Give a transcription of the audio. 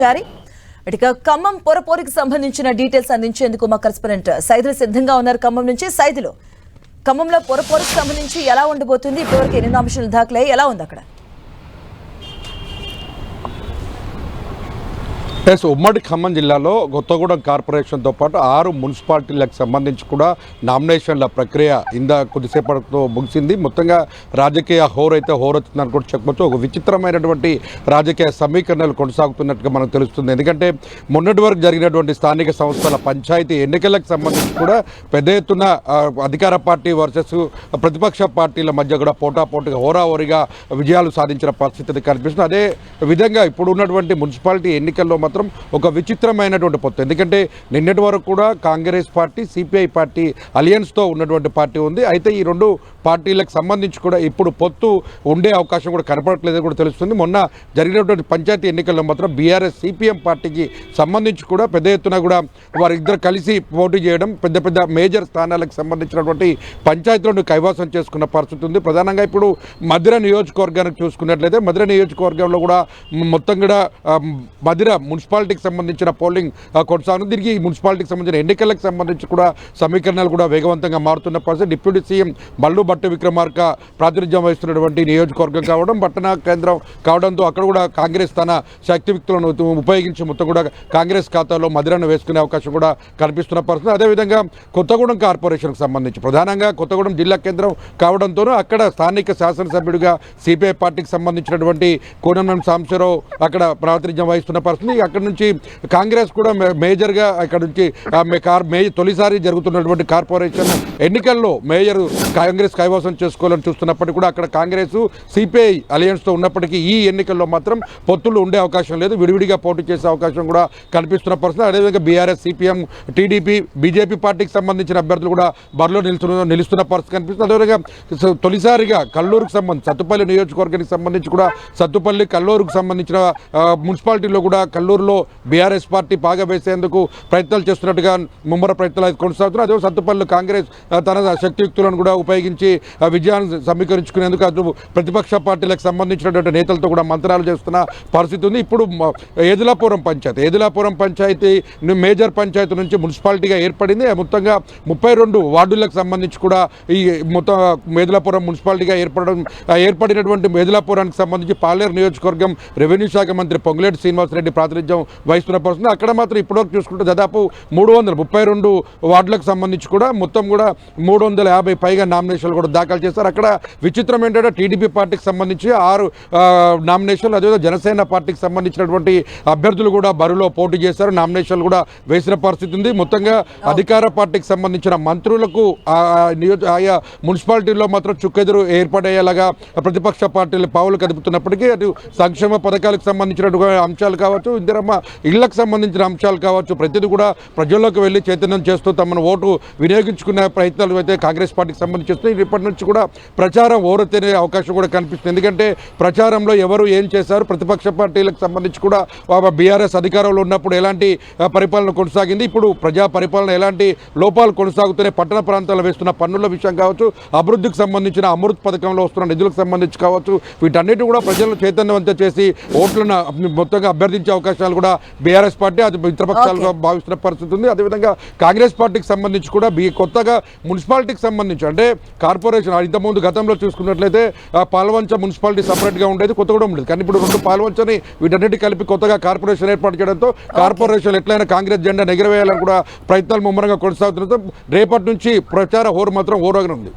ఇక ఖమ్మం పొరపోరికి సంబంధించిన డీటెయిల్స్ అందించేందుకు మా కరెస్పాండెంట్ సైదులు సిద్ధంగా ఉన్నారు. ఖమ్మం నుంచి సైదులు, ఖమ్మంలో పొరపోరికి సంబంధించి ఎలా ఉండబోతుంది, ఇప్పటివరకు ఎన్ని నామినేషన్లు దాఖలయ్యాయి, ఎలా ఉంది అక్కడ? ఉమ్మడి ఖమ్మం జిల్లాలో కొత్తగూడెం కార్పొరేషన్తో పాటు 6 మున్సిపాలిటీలకు సంబంధించి కూడా నామినేషన్ల ప్రక్రియ కొద్దిసేపటితో ముగిసింది. మొత్తంగా రాజకీయ హోరైతే హోరొచ్చిందని కూడా చెప్పవచ్చు. ఒక విచిత్రమైనటువంటి రాజకీయ సమీకరణలు కొనసాగుతున్నట్టుగా మనకు తెలుస్తుంది. ఎందుకంటే మొన్నటి వరకు జరిగినటువంటి స్థానిక సంస్థల పంచాయతీ ఎన్నికలకు సంబంధించి కూడా పెద్ద ఎత్తున అధికార పార్టీ వర్సెస్ ప్రతిపక్ష పార్టీల మధ్య కూడా పోటాపోటీగా హోరాహోరీగా విజయాలు సాధించిన పరిస్థితి కనిపిస్తుంది. అదే విధంగా ఇప్పుడు ఉన్నటువంటి మున్సిపాలిటీ ఎన్నికల్లో మాత్రం ఒక విచిత్రమైనటువంటి పొత్తు. ఎందుకంటే నిన్నటి వరకు కూడా కాంగ్రెస్ పార్టీ, సిపిఐ పార్టీ అలయన్స్తో ఉన్నటువంటి పార్టీ ఉంది. అయితే ఈ రెండు పార్టీలకు సంబంధించి కూడా ఇప్పుడు పొత్తు ఉండే అవకాశం కూడా కనపడట్లేదని కూడా తెలుస్తుంది. మొన్న జరిగినటువంటి పంచాయతీ ఎన్నికల్లో మాత్రం బీఆర్ఎస్ సిపిఎం పార్టీకి సంబంధించి కూడా పెద్ద ఎత్తున కూడా వారిద్దరు కలిసి పోటీ చేయడం, పెద్ద పెద్ద మేజర్ స్థానాలకు సంబంధించినటువంటి పంచాయతీలను కైవసం చేసుకున్న పరిస్థితి ఉంది. ప్రధానంగా ఇప్పుడు మధిర నియోజకవర్గానికి చూసుకున్నట్లయితే మధిర నియోజకవర్గంలో కూడా మొత్తం కూడా మధిర మున్సిపాలిటీకి సంబంధించిన పోలింగ్ కొనసాగుతుంది. దీనికి ఈ మున్సిపాలిటీకి సంబంధించిన ఎన్నికలకు సంబంధించి కూడా సమీకరణలు కూడా వేగవంతంగా మారుతున్న పరిస్థితి. డిప్యూటీ సీఎం బల్లు భట్టి విక్రమార్క ప్రాతినిధ్యం వహిస్తున్నటువంటి నియోజకవర్గం కావడం, పట్టణ కేంద్రం కావడంతో అక్కడ కూడా కాంగ్రెస్ తన శక్తియుక్తులను ఉపయోగించి మొత్తం కూడా కాంగ్రెస్ ఖాతాలో మధిరను వేసుకునే అవకాశం కూడా కనిపిస్తున్న పరిస్థితి. అదేవిధంగా కొత్తగూడెం కార్పొరేషన్కి సంబంధించి ప్రధానంగా కొత్తగూడెం జిల్లా కేంద్రం కావడంతోనూ అక్కడ స్థానిక శాసనసభ్యుడిగా సిపిఐ పార్టీకి సంబంధించినటువంటి కోనంనేని సాంబశివరావు అక్కడ ప్రాతినిధ్యం వహిస్తున్న పరిస్థితి. అక్కడ నుంచి కాంగ్రెస్ కూడా మేజర్గా అక్కడ నుంచి తొలిసారి జరుగుతున్నటువంటి కార్పొరేషన్ ఎన్నికల్లో మేయర్ కాంగ్రెస్ కైవసం చేసుకోవాలని చూస్తున్నప్పటికీ కూడా అక్కడ కాంగ్రెస్ సిపిఐ అలయన్స్తో ఉన్నప్పటికీ ఈ ఎన్నికల్లో మాత్రం పొత్తులు ఉండే అవకాశం లేదు. విడివిడిగా పోటీ చేసే అవకాశం కూడా కనిపిస్తున్న పరిస్థితి. అదేవిధంగా బీఆర్ఎస్, సిపిఎం, టీడీపీ, బీజేపీ పార్టీకి సంబంధించిన అభ్యర్థులు కూడా బరిలో నిలుస్తున్న పరిస్థితి కనిపిస్తుంది. అదేవిధంగా తొలిసారిగా కల్లూరుకు సంబంధించి సత్తుపల్లి నియోజకవర్గానికి సంబంధించి కూడా సత్తుపల్లి, కల్లూరుకు సంబంధించిన మున్సిపాలిటీలో కూడా కల్లూరులో బీఆర్ఎస్ పార్టీ పాగా వేసేందుకు ప్రయత్నాలు చేస్తున్నట్టుగా ముమ్మర ప్రయత్నాలు కొనసాగుతున్నాయి. అదే సత్తుపల్లి కాంగ్రెస్ తన శక్తియుక్తులను కూడా ఉపయోగించి విజయాన్ని సమీకరించుకునేందుకు అటు ప్రతిపక్ష పార్టీలకు సంబంధించినటువంటి నేతలతో కూడా మంత్రాలు చేస్తున్న పరిస్థితి ఉంది. ఇప్పుడు ఏదులాపురం పంచాయతీ మేజర్ పంచాయతీ నుంచి మున్సిపాలిటీగా ఏర్పడింది. మొత్తంగా 32 వార్డులకు సంబంధించి కూడా ఈ మొత్తం ఏదులాపురం మున్సిపాలిటీగా ఏర్పడినటువంటి ఏదులాపురానికి సంబంధించి పాలేరు నియోజకవర్గం రెవెన్యూ శాఖ మంత్రి పొంగులేటి శ్రీనివాసరెడ్డి ప్రాతినిధ్యం వహిస్తున్న పరిస్థితి. అక్కడ మాత్రం ఇప్పటివరకు చూసుకుంటే దాదాపు 332 వార్డులకు సంబంధించి కూడా మొత్తం కూడా 350 పైగా నామినేషన్లు కూడా దాఖలు చేస్తారు. అక్కడ విచిత్రం ఏంటంటే టీడీపీ పార్టీకి సంబంధించి 6 నామినేషన్లు, అదేవిధంగా జనసేన పార్టీకి సంబంధించినటువంటి అభ్యర్థులు కూడా బరిలో పోటీ చేశారు, నామినేషన్లు కూడా వేసిన పరిస్థితి ఉంది. మొత్తంగా అధికార పార్టీకి సంబంధించిన మంత్రులకు ఆయా మున్సిపాలిటీల్లో మాత్రం చుక్కెదురు ఏర్పడేలాగా ప్రతిపక్ష పార్టీలు పావులు కదుపుతున్నప్పటికీ అటు సంక్షేమ పథకాలకు సంబంధించినటువంటి అంశాలు కావచ్చు, ఇందిరమ్మ ఇళ్లకు సంబంధించిన అంశాలు కావచ్చు, ప్రతిదీ కూడా ప్రజల్లోకి వెళ్ళి చైతన్యం చేస్తూ తమను ఓటు వినియోగించుకునే ప్రయత్నాలు అయితే కాంగ్రెస్ పార్టీకి సంబంధించి ఇప్పటి నుంచి కూడా ప్రచారం ఓరతేనే అవకాశం కూడా కనిపిస్తుంది. ఎందుకంటే ప్రచారంలో ఎవరు ఏం చేశారు, ప్రతిపక్ష పార్టీలకు సంబంధించి కూడా బీఆర్ఎస్ అధికారంలో ఉన్నప్పుడు ఎలాంటి పరిపాలన కొనసాగింది, ఇప్పుడు ప్రజా పరిపాలన ఎలాంటి లోపాలు కొనసాగుతున్నాయి, పట్టణ ప్రాంతాల్లో వేస్తున్న పన్నుల విషయం కావచ్చు, అభివృద్ధికి సంబంధించిన అమృత్ పథకంలో వస్తున్న నిధులకు సంబంధించి కావచ్చు, వీటన్నిటి కూడా ప్రజలను చైతన్యవంతం చేసి ఓట్లను మొత్తంగా అభ్యర్థించే అవకాశాలు కూడా బీఆర్ఎస్ పార్టీ అది మిత్రపక్షాలుగా భావిస్తున్న పరిస్థితి ఉంది. అదేవిధంగా కాంగ్రెస్ పార్టీకి సంబంధించి కూడా కొత్తగా మున్సిపాలిటీకి సంబంధించి అంటే కార్పొరేషన్ ఇంతకుముందు గతంలో చూసుకున్నట్లయితే పాల్వంచ మున్సిపాలిటీ సపరేట్గా ఉండేది, కొత్తగూడెం ఉండేది. కానీ ఇప్పుడు 2 పాల్వంచని వీటన్నిటి కలిపి కొత్తగా కార్పొరేషన్ ఏర్పాటు చేయడంతో కార్పొరేషన్ ఎట్లయినా కాంగ్రెస్ జెండా ఎగరవేయాలని కూడా ప్రయత్నాలు ముమ్మరంగా కొనసాగుతుండటంతో రేపటి నుంచి ప్రచార హోరు మాత్రం హోరుగా ఉంది.